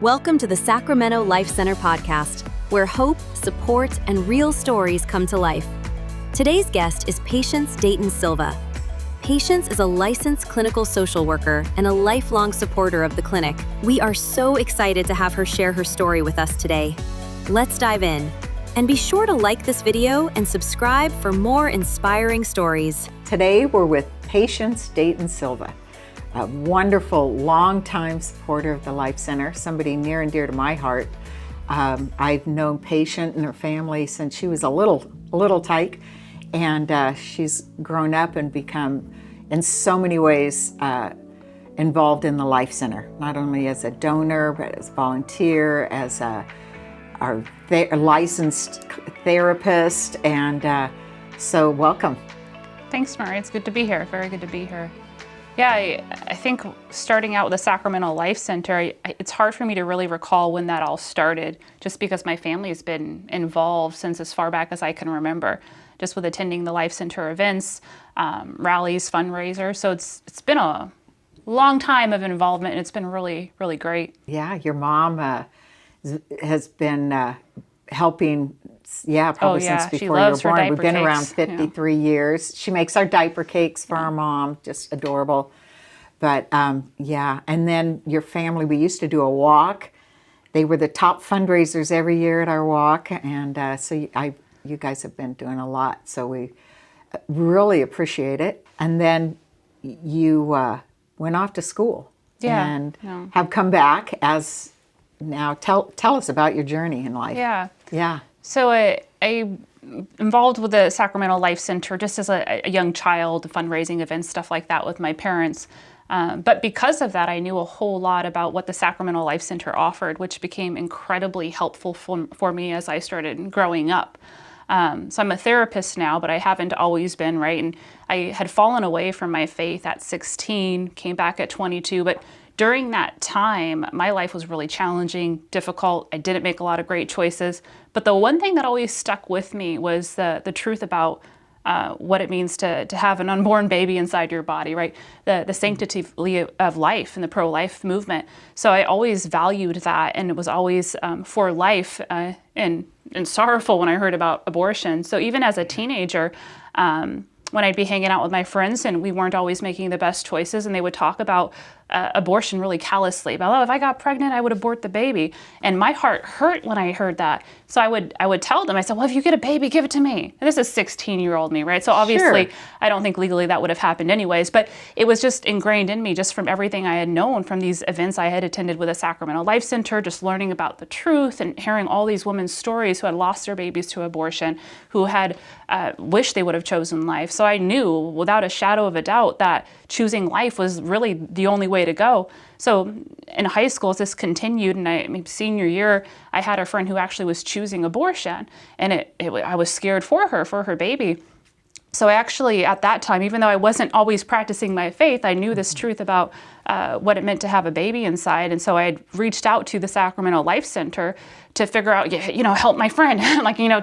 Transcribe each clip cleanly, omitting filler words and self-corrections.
Welcome to the Sacramento Life Center podcast, where hope, support, and real stories come to life. Today's guest is Patience Dayton Silva. Patience is a licensed clinical social worker and a lifelong supporter of the clinic. We are so excited to have her share her story with us today. Let's dive in. And be sure to like this video and subscribe for more inspiring stories. Today we're with Patience Dayton Silva, a wonderful, long-time supporter of the Life Center, somebody near and dear to my heart. I've known Patience and her family since she was a little tyke, and she's grown up and become, in so many ways, involved in the Life Center, not only as a donor, but as a volunteer, as our licensed therapist, and so welcome. Thanks, Murray. It's good to be here. Very good to be here. Yeah, I think starting out with the Sacramento Life Center, it's hard for me to really recall when that all started, just because my family has been involved since as far back as I can remember, just with attending the Life Center events, rallies, fundraisers. So it's been a long time of involvement, and it's been really, really great. Yeah, your mom has been helping, probably since before you were born. We've been around 53 years. She makes our diaper cakes for our mom, just adorable. But and then your family, we used to do a walk. They were the top fundraisers every year at our walk, and so you guys have been doing a lot, so we really appreciate it. And then you went off to school and have come back as now. Tell us about your journey in life. Yeah. So I involved with the Sacramento Life Center just as a young child, fundraising events, stuff like that with my parents. But because of that, I knew a whole lot about what the Sacramento Life Center offered, which became incredibly helpful for me as I started growing up. So I'm a therapist now, but I haven't always been, right? And I had fallen away from my faith at 16, came back at 22, but during that time, my life was really challenging, difficult. I didn't make a lot of great choices. But the one thing that always stuck with me was the truth about what it means to have an unborn baby inside your body, right? The sanctity of life and the pro-life movement. So I always valued that, and it was always for life and sorrowful when I heard about abortion. So even as a teenager, when I'd be hanging out with my friends and we weren't always making the best choices, and they would talk about abortion really callously, about, if I got pregnant, I would abort the baby. And my heart hurt when I heard that. So I would tell them, I said, well, if you get a baby, give it to me. And this is 16-year-old me, right? So obviously, I don't think legally that would have happened anyways, but it was just ingrained in me just from everything I had known from these events I had attended with the Sacramento Life Center, just learning about the truth and hearing all these women's stories who had lost their babies to abortion, who had wished they would have chosen life. So I knew without a shadow of a doubt that choosing life was really the only way to go. So in high school, as this continued, and senior year, I had a friend who actually was choosing abortion, and I was scared for her baby. So I actually, at that time, even though I wasn't always practicing my faith, I knew this truth about what it meant to have a baby inside. And so I had reached out to the Sacramento Life Center to figure out, help my friend,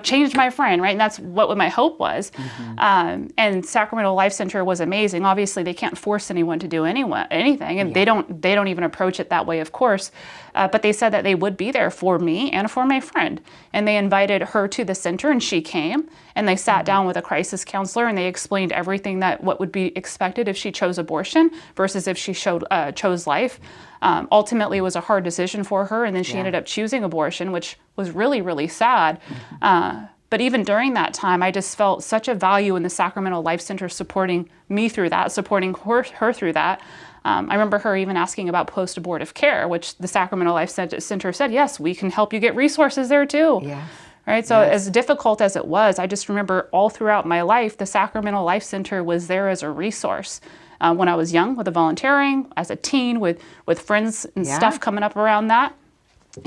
change my friend, right? And that's what my hope was. And Sacramento Life Center was amazing. Obviously, they can't force anyone to do anything, and they don't even approach it that way, of course. But they said that they would be there for me and for my friend. And they invited her to the center, and she came. And they sat down with a crisis counselor, and they explained everything what would be expected if she chose abortion versus if she chose life. Ultimately, it was a hard decision for her, and then she ended up choosing abortion, which was really, really sad. But even during that time, I just felt such a value in the Sacramento Life Center supporting me through that, supporting her through that. I remember her even asking about post-abortive care, which the Sacramento Life Center said, yes, we can help you get resources there too. Yeah. Right. So as difficult as it was, I just remember all throughout my life, the Sacramento Life Center was there as a resource. When I was young with the volunteering, as a teen with friends and stuff coming up around that.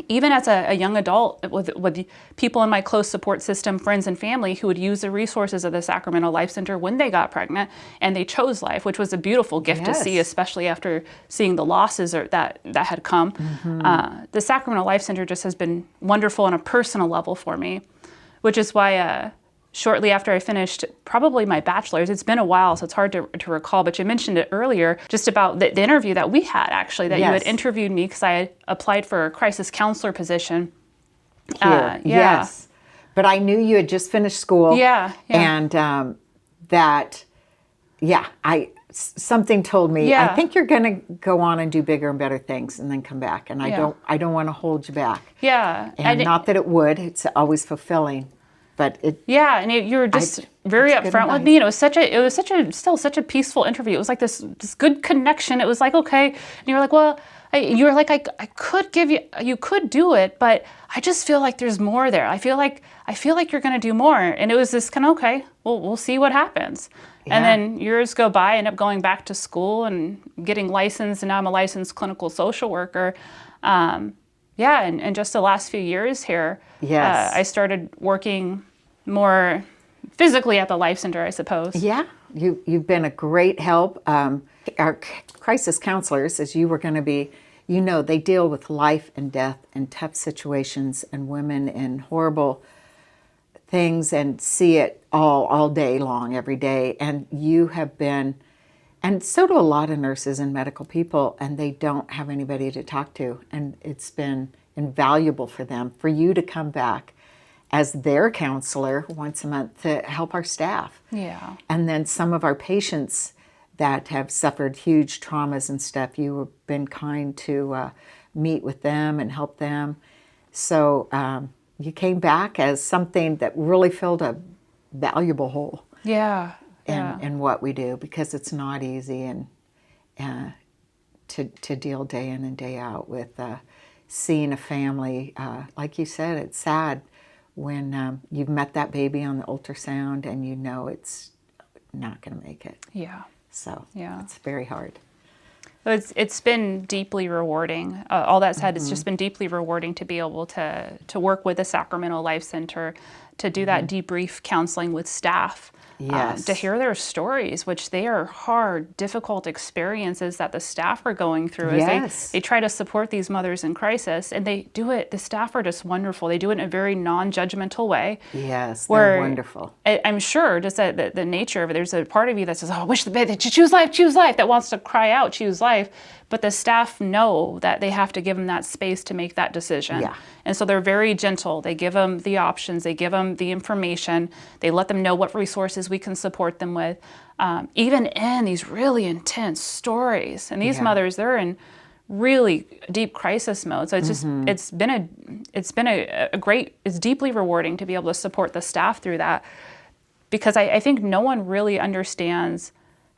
Even as a young adult with people in my close support system, friends and family who would use the resources of the Sacramento Life Center when they got pregnant and they chose life, which was a beautiful gift to see, especially after seeing the losses that had come. The Sacramento Life Center just has been wonderful on a personal level for me, which is why shortly after I finished probably my bachelor's. It's been a while, so it's hard to recall, but you mentioned it earlier, just about the interview that we had, actually, that you had interviewed me because I had applied for a crisis counselor position. Here, yes. But I knew you had just finished school. And something told me, I think you're going to go on and do bigger and better things and then come back. And I don't want to hold you back. And not that it would. It's always fulfilling. But it, and you were just very upfront with me. And it was still such a peaceful interview. It was like this good connection. It was like, okay. And you were like, well, I could give you, you could do it, but I just feel like there's more there. I feel like you're going to do more. And it was this kind of, okay, well, we'll see what happens. And then years go by, I end up going back to school and getting licensed, and now I'm a licensed clinical social worker. And just the last few years here, I started working more physically at the Life Center, I suppose. Yeah, you've been a great help. Our crisis counselors, as you were going to be, they deal with life and death and tough situations and women in horrible things and see it all day long, every day. And you have been, and so do a lot of nurses and medical people, and they don't have anybody to talk to. And it's been invaluable for them, for you to come back as their counselor once a month to help our staff. And then some of our patients that have suffered huge traumas and stuff, you have been kind to meet with them and help them. So you came back as something that really filled a valuable hole in what we do, because it's not easy and to deal day in and day out with seeing a family. Like you said, it's sad when you've met that baby on the ultrasound and you know it's not going to make it. So it's very hard. It's been deeply rewarding. All that said, it's just been deeply rewarding to be able to work with the Sacramento Life Center, to do that debrief counseling with staff, to hear their stories, which they are hard, difficult experiences that the staff are going through as they try to support these mothers in crisis. And they do it, the staff are just wonderful. They do it in a very non-judgmental way. They're wonderful. I'm sure just that the nature of it, there's a part of you that says, oh, I wish the baby, choose life, that wants to cry out, choose life. But the staff know that they have to give them that space to make that decision. And so they're very gentle. They give them the options. They give them the information. They let them know what resources we can support them with, even in these really intense stories. And these mothers, they're in really deep crisis mode. So it's just, it's deeply rewarding to be able to support the staff through that, because I think no one really understands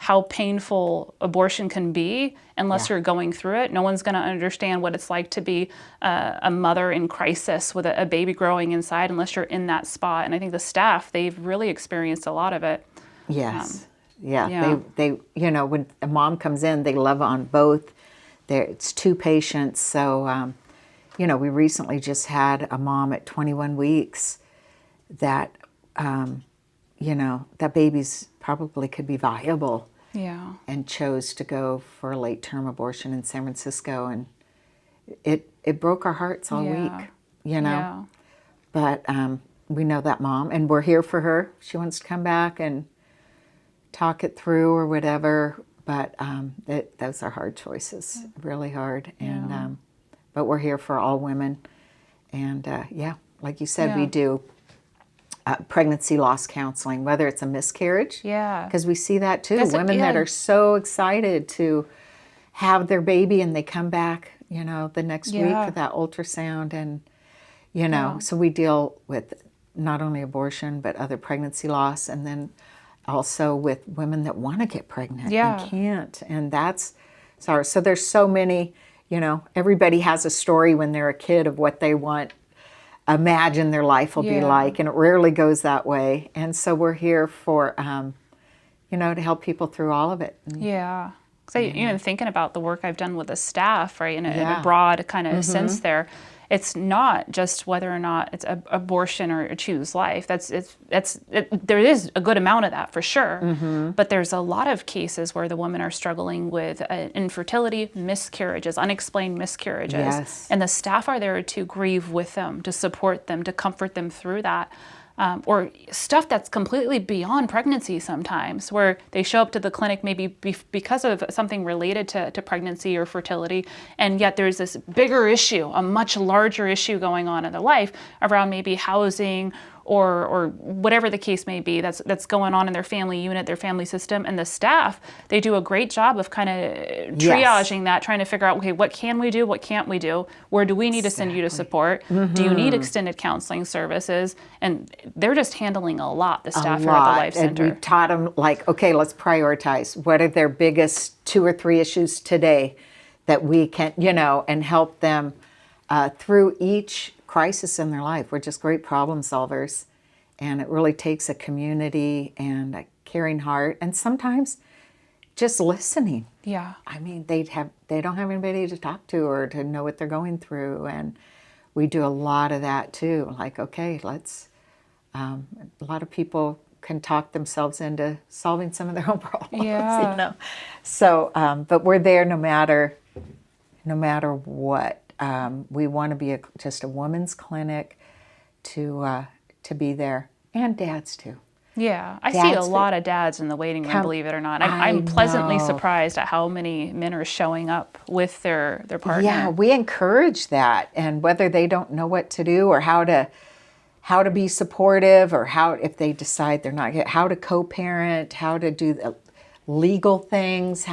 how painful abortion can be unless you're going through it. No one's going to understand what it's like to be a mother in crisis with a baby growing inside unless you're in that spot. And I think the staff, they've really experienced a lot of it. They when a mom comes in, they love on both. It's two patients. So, we recently just had a mom at 21 weeks that, that baby's probably could be viable. And chose to go for a late-term abortion in San Francisco, and it broke our hearts all week, But we know that mom, and we're here for her. She wants to come back and talk it through or whatever. But those are hard choices, really hard. And but we're here for all women, and like you said, we do. Pregnancy loss counseling, whether it's a miscarriage, because we see that too. Women that are so excited to have their baby and they come back, the next week for that ultrasound, and so we deal with not only abortion but other pregnancy loss, and then also with women that want to get pregnant and can't, and that's sorry. So there's so many, everybody has a story when they're a kid of what they want. Imagine their life will be like, and it rarely goes that way. And so we're here for, to help people through all of it. So even thinking about the work I've done with the staff, right, in a broad kind of sense there, it's not just whether or not it's abortion or choose life. There is a good amount of that for sure, but there's a lot of cases where the women are struggling with infertility, miscarriages, unexplained miscarriages, and the staff are there to grieve with them, to support them, to comfort them through that. or stuff that's completely beyond pregnancy sometimes, where they show up to the clinic maybe because of something related to pregnancy or fertility, and yet there's this bigger issue, a much larger issue going on in their life around maybe housing or whatever the case may be that's going on in their family unit, their family system. And the staff, they do a great job of kind of triaging that, trying to figure out, okay, what can we do? What can't we do? Where do we need to send you to support? Do you need extended counseling services? And they're just handling a lot, the staff here at the Life Center. And we taught them, like, okay, let's prioritize. What are their biggest 2 or 3 issues today that we can, and help them through each crisis in their life. We're just great problem solvers, and it really takes a community and a caring heart, and sometimes just listening. Yeah. I mean, they don't have anybody to talk to or to know what they're going through, and we do a lot of that too. Like, okay, let's. A lot of people can talk themselves into solving some of their own problems. Yeah. So, but we're there no matter what. We want to be just a woman's clinic to be there, and dads too. Yeah, I see a lot of dads in the waiting room, believe it or not. I'm pleasantly surprised at how many men are showing up with their partner. Yeah, we encourage that, and whether they don't know what to do or how to be supportive, or if they decide they're not, how to co-parent, how to do the legal things,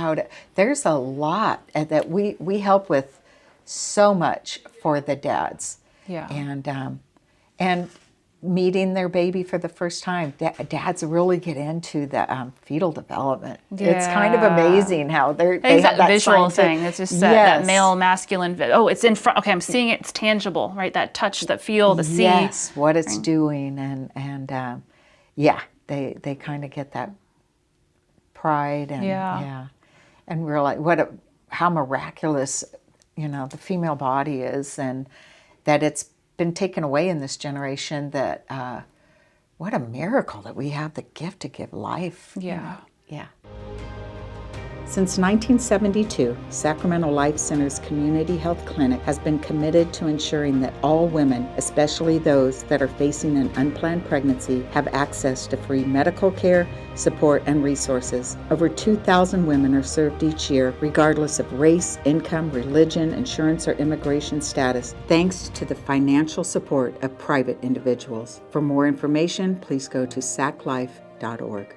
there's a lot that we help with. So much for the dads. Yeah. And meeting their baby for the first time. Dads really get into the fetal development. Yeah. It's kind of amazing how they have that visual thing. It's just that male, masculine. Oh, it's in front. Okay, I'm seeing it. It's tangible, right? That touch, that feel, the see. Yes, what it's doing, and they kind of get that pride and and we're like, how miraculous. The female body is, and that it's been taken away in this generation, that what a miracle that we have the gift to give life. Yeah. Yeah. Since 1972, Sacramento Life Center's Community Health Clinic has been committed to ensuring that all women, especially those that are facing an unplanned pregnancy, have access to free medical care, support, and resources. Over 2,000 women are served each year, regardless of race, income, religion, insurance, or immigration status, thanks to the financial support of private individuals. For more information, please go to saclife.org.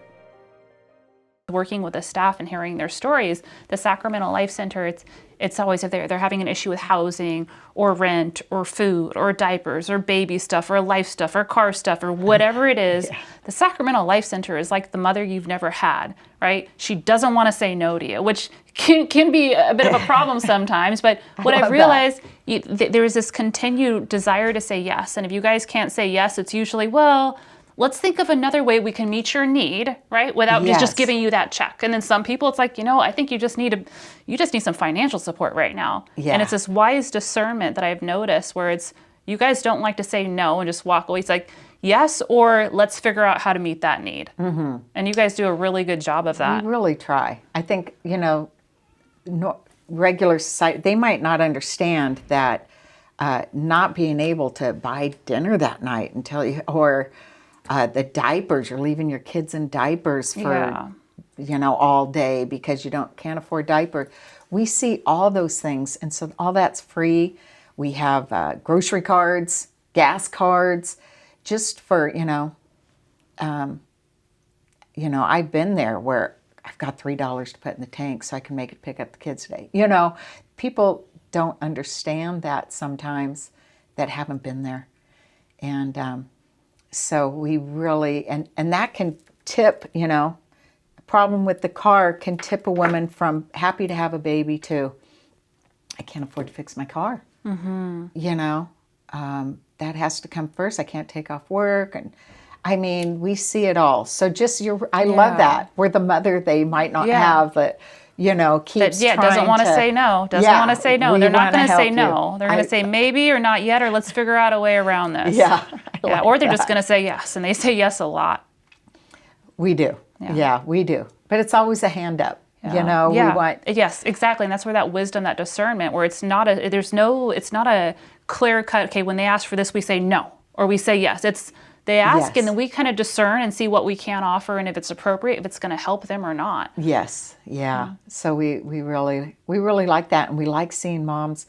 Working with the staff and hearing their stories, the Sacramento Life Center, it's always if they're having an issue with housing or rent or food or diapers or baby stuff or life stuff or car stuff or whatever it is, the Sacramento Life Center is like the mother you've never had, right? She doesn't want to say no to you, which can be a bit of a problem sometimes, but what I've realized, there is this continued desire to say yes, and if you guys can't say yes, it's usually, well, let's think of another way we can meet your need, right? Without just giving you that check. And then some people, it's like, I think you just need some financial support right now. Yeah. And it's this wise discernment that I've noticed where you guys don't like to say no and just walk away. It's like, yes, or let's figure out how to meet that need. Mm-hmm. And you guys do a really good job of that. We really try. I think, regular society, they might not understand that not being able to buy dinner that night until or the diapers, you're leaving your kids in diapers for, all day because you can't afford diapers. We see all those things, and so all that's free. We have grocery cards, gas cards, just for, I've been there where I've got $3 to put in the tank so I can make it pick up the kids today. People don't understand that sometimes that haven't been there. And so we really, and that can tip, a problem with the car can tip a woman from happy to have a baby to, I can't afford to fix my car. Mm-hmm. That has to come first. I can't take off work. And I mean, we see it all. So I love that. We're the mother they might not have, but keeps trying doesn't want to say no. Doesn't want to say no. They're not going to say no. You. They're going to say maybe or not yet, or let's figure out a way around this. Yeah. Or they're just going to say yes, and they say yes a lot. We do. Yeah, we do. But it's always a hand up. Yeah. We want. Yes, exactly. And that's where that wisdom, that discernment, where it's not a clear cut, okay, when they ask for this, we say no, or we say yes. They ask, and then we kind of discern and see what we can offer, and if it's appropriate, if it's going to help them or not. Yes, yeah. So we really like that, and we like seeing moms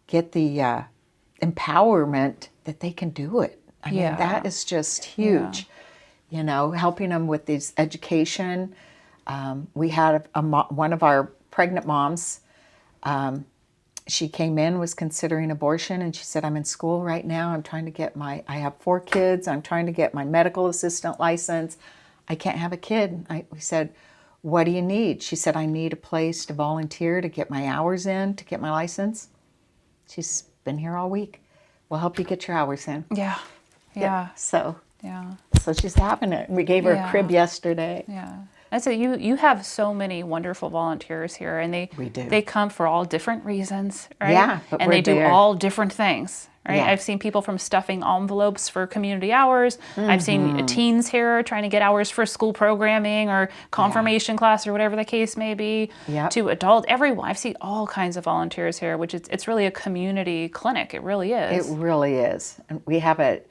get the empowerment that they can do it. I mean, that is just huge. You know, helping them with this education. We had one of our pregnant moms. She came in, was considering abortion, and she said, I'm in school right now. I'm trying to get I have 4 kids. I'm trying to get my medical assistant license. I can't have a kid. We said, what do you need? She said, I need a place to volunteer to get my hours in, to get my license. She's been here all week. We'll help you get your hours in. Yeah. So she's having it. We gave her a crib yesterday. I say you have so many wonderful volunteers here, and they come for all different reasons, right? Yeah, and they do all different things, right? Yeah. I've seen people from stuffing envelopes for community hours. I've seen teens here trying to get hours for school programming or confirmation class or whatever the case may be. To adult, everyone. I've seen all kinds of volunteers here, which it's really a community clinic. It really is. It really is. And we have a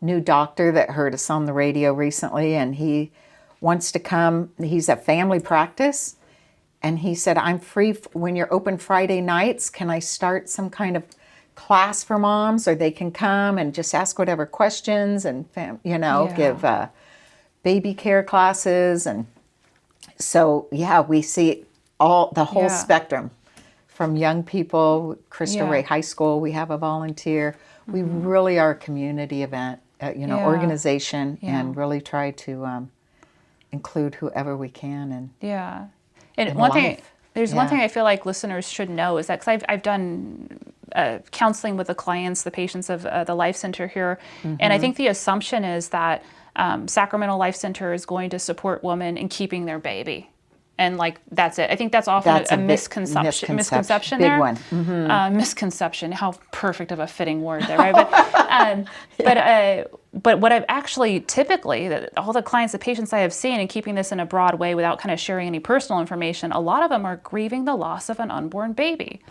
new doctor that heard us on the radio recently, and he wants to come. He's at family practice, and he said, I'm free when you're open Friday nights. Can I start some kind of class for moms, or they can come and just ask whatever questions and give baby care classes. And so we see the whole spectrum, from young people. Cristo Rey High School, we have a volunteer. We really are a community event, organization, and really try to include whoever we can. And one thing I feel like listeners should know is that, because I've done counseling with the clients, the patients of the Life Center here, and I think the assumption is that Sacramento Life Center is going to support women in keeping their baby. And that's it. I think that's often a misconception. Misconception big there. One. Mm-hmm. Misconception. How perfect of a fitting word there, right? But what I've actually typically, all the clients, the patients I have seen, and keeping this in a broad way without kind of sharing any personal information, a lot of them are grieving the loss of an unborn baby.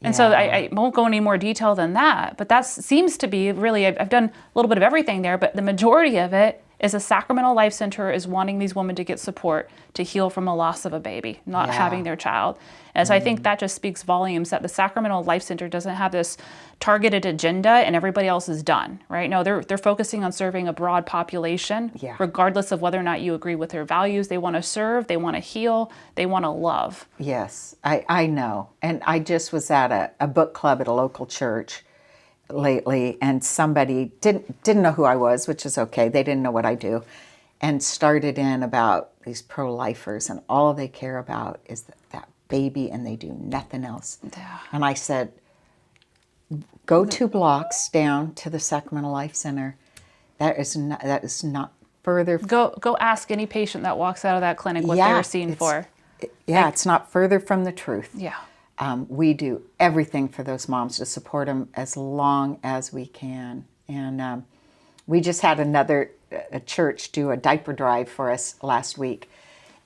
And so I won't go any more detail than that, but that seems to be really, I've done a little bit of everything there, but the majority of it is the Sacramento Life Center is wanting these women to get support to heal from the loss of a baby, not having their child. And so I think that just speaks volumes that the Sacramento Life Center doesn't have this targeted agenda and everybody else is done, right? No, they're focusing on serving a broad population, regardless of whether or not you agree with their values. They want to serve, they want to heal, they want to love. Yes, I know. And I just was at a book club at a local church lately, and somebody didn't know who I was, which is okay. They didn't know what I do, and started in about these pro-lifers, and all they care about is that baby, and they do nothing else. And I said, go 2 blocks down to the Sacramento Life Center. That is not further. Go ask any patient that walks out of that clinic what they're seen for. It's not further from the truth. We do everything for those moms to support them as long as we can. And we just had a church do a diaper drive for us last week.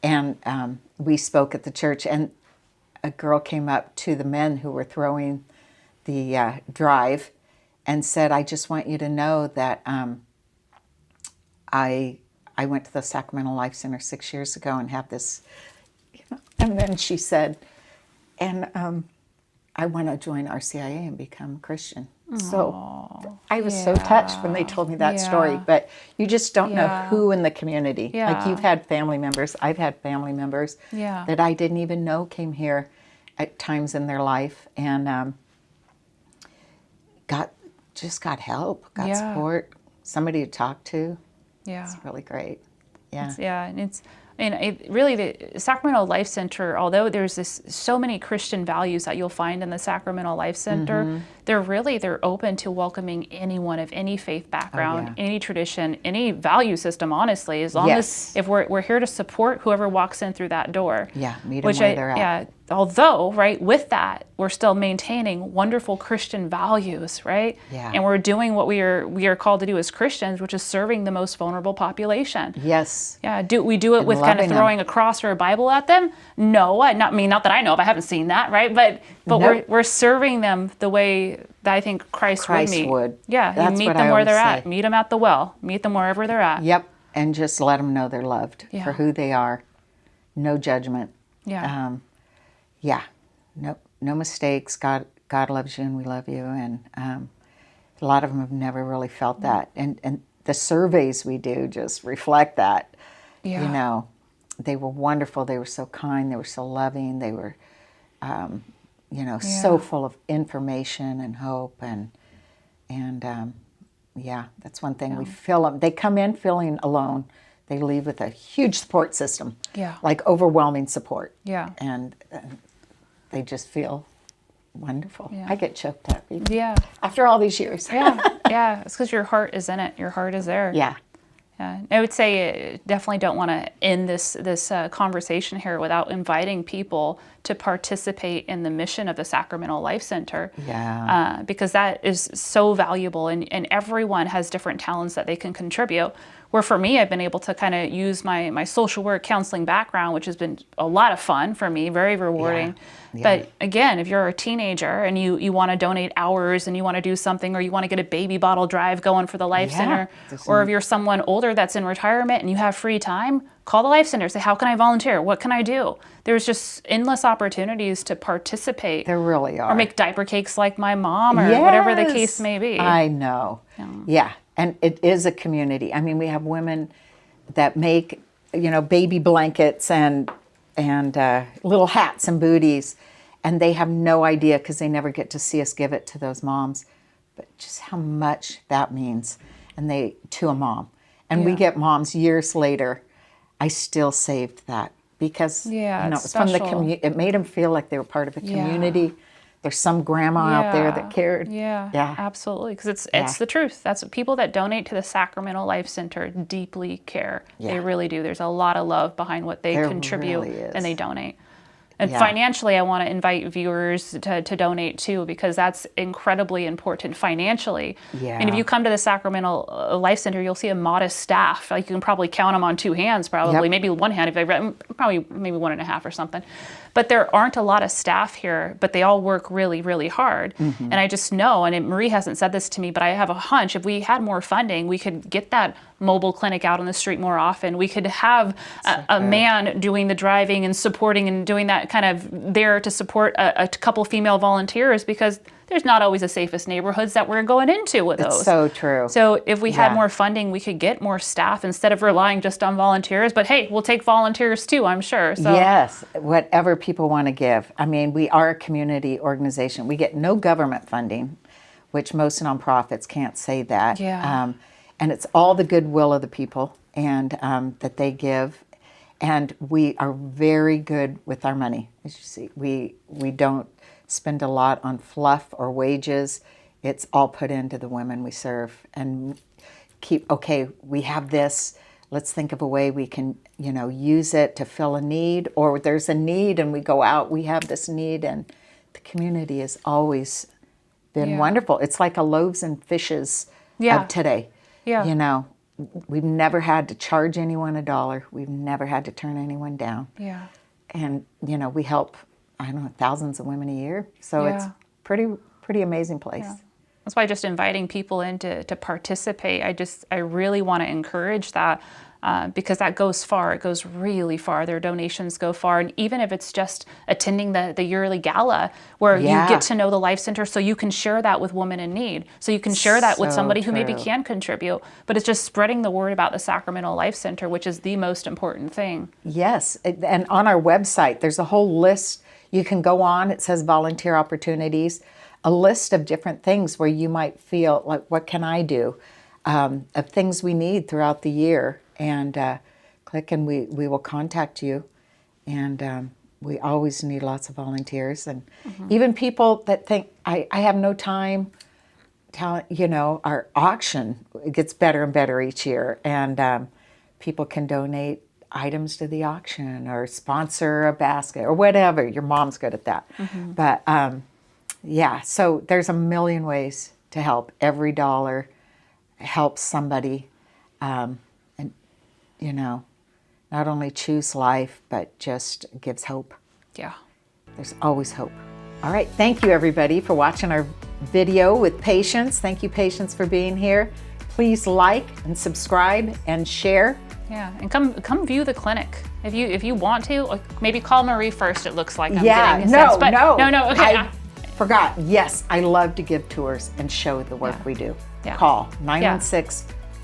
And we spoke at the church, and a girl came up to the men who were throwing the drive and said, I just want you to know that I went to the Sacramento Life Center 6 years ago and have this, and then she said, and I want to join RCIA and become Christian. So I was so touched when they told me that story, but you just don't know who in the community. Like, you've had family members, I've had family members that I didn't even know came here at times in their life, and got help, got support, somebody to talk to. It's really great. Really, the Sacramento Life Center, although there's so many Christian values that you'll find in the Sacramento Life Center, they're open to welcoming anyone of any faith background, any tradition, any value system, honestly, as long as if we're here to support whoever walks in through that door. Meet them where they're at. although, right, with that, we're still maintaining wonderful Christian values, right? Yeah. And we're doing what we are called to do as Christians, which is serving the most vulnerable population. Yes. Yeah. Do we do it with kind of throwing a cross or a Bible at them? No, not that I know of. I haven't seen that, right? But Nope. we're serving them the way that I think Christ would. Yeah. That's you meet what them I where they're always at. say. Meet them at the well. Meet them wherever they're at. Yep. And just let them know they're loved Yeah. for who they are. No judgment. Yeah. Yeah. No mistakes. God loves you and we love you. And a lot of them have never really felt that. And the surveys we do just reflect that. Yeah. You know, they were wonderful. They were so kind. They were so loving. They were, so full of information and hope. And that's one thing. We fill them. They come in feeling alone. They leave with a huge support system. Yeah. Like overwhelming support. Yeah. And they just feel wonderful. Yeah. I get choked up even Yeah. after all these years. Yeah. It's because your heart is in it. Your heart is there. Yeah. Yeah. I would say definitely don't want to end this conversation here without inviting people to participate in the mission of the Sacramento Life Center. Yeah. Because that is so valuable, and everyone has different talents that they can contribute. Where for me, I've been able to kind of use my social work counseling background, which has been a lot of fun for me, very rewarding. Yeah. But again, if you're a teenager and you want to donate hours and you want to do something, or you want to get a baby bottle drive going for the Life Center, or if you're someone older that's in retirement and you have free time, call the Life Center. Say, how can I volunteer? What can I do? There's just endless opportunities to participate. There really are. Or make diaper cakes like my mom, or whatever the case may be. I know. Yeah. And it is a community. I mean, we have women that make, baby blankets and little hats and booties, and they have no idea because they never get to see us give it to those moms, but just how much that means, and to a mom. And we get moms years later. I still saved that because it's from the community. It made them feel like they were part of a community. There's some grandma out there that cared. Yeah, absolutely. Because it's the truth. That's what people that donate to the Sacramento Life Center deeply care. Yeah. They really do. There's a lot of love behind what they contribute and they donate. And financially, I want to invite viewers to donate too, because that's incredibly important financially. Yeah. And if you come to the Sacramento Life Center, you'll see a modest staff. Like you can probably count them on two hands, probably, maybe one hand, probably maybe one and a half or something. But there aren't a lot of staff here, but they all work really, really hard. Mm-hmm. And I just know, and Marie hasn't said this to me, but I have a hunch, if we had more funding, we could get that mobile clinic out on the street more often. We could have a man doing the driving and supporting and doing that kind of there to support a couple female volunteers, because there's not always the safest neighborhoods that we're going into with those. It's so true. So if we had more funding, we could get more staff instead of relying just on volunteers. But hey, we'll take volunteers too, I'm sure. So. Yes, whatever people want to give. I mean, we are a community organization. We get no government funding, which most nonprofits can't say that. Yeah. And it's all the goodwill of the people and that they give. And we are very good with our money. As you see, we don't spend a lot on fluff or wages. It's all put into the women we serve. And we have this, let's think of a way we can, use it to fill a need, or there's a need and we go out, we have this need, and the community has always been wonderful. It's like a loaves and fishes of today. Yeah. We've never had to charge anyone $1. We've never had to turn anyone down. Yeah. And, we help, thousands of women a year. So it's pretty amazing place. Yeah. That's why just inviting people in to participate, I really want to encourage that because that goes far. It goes really far. Their donations go far. And even if it's just attending the yearly gala where you get to know the Life Center, so you can share that with women in need. So you can share that with somebody who maybe can contribute. But it's just spreading the word about the Sacramento Life Center, which is the most important thing. Yes. And on our website, there's a whole list. You can go on. It says volunteer opportunities. A list of different things where you might feel like, what can I do? Of things we need throughout the year. And click and we will contact you. And we always need lots of volunteers. And even people that think, I have no time, our auction gets better and better each year. And people can donate items to the auction or sponsor a basket or whatever. Your mom's good at that. But yeah, so there's a million ways to help. Every dollar helps somebody, and you know, not only choose life, but just gives hope. Yeah. There's always hope. All right, thank you everybody for watching our video with Patience. Thank you, Patience, for being here. Please like and subscribe and share. Yeah, and come view the clinic if you want to. Like, maybe call Marie first. It looks like I'm getting a sense, but no. Okay, I forgot. Yes, I love to give tours and show the work we do. Yeah. Call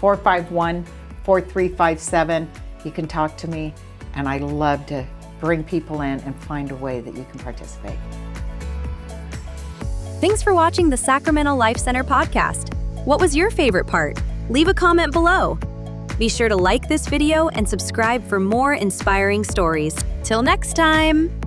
916-451-4357. You can talk to me, and I love to bring people in and find a way that you can participate. Thanks for watching the Sacramento Life Center podcast. What was your favorite part? Leave a comment below. Be sure to like this video and subscribe for more inspiring stories. Till next time!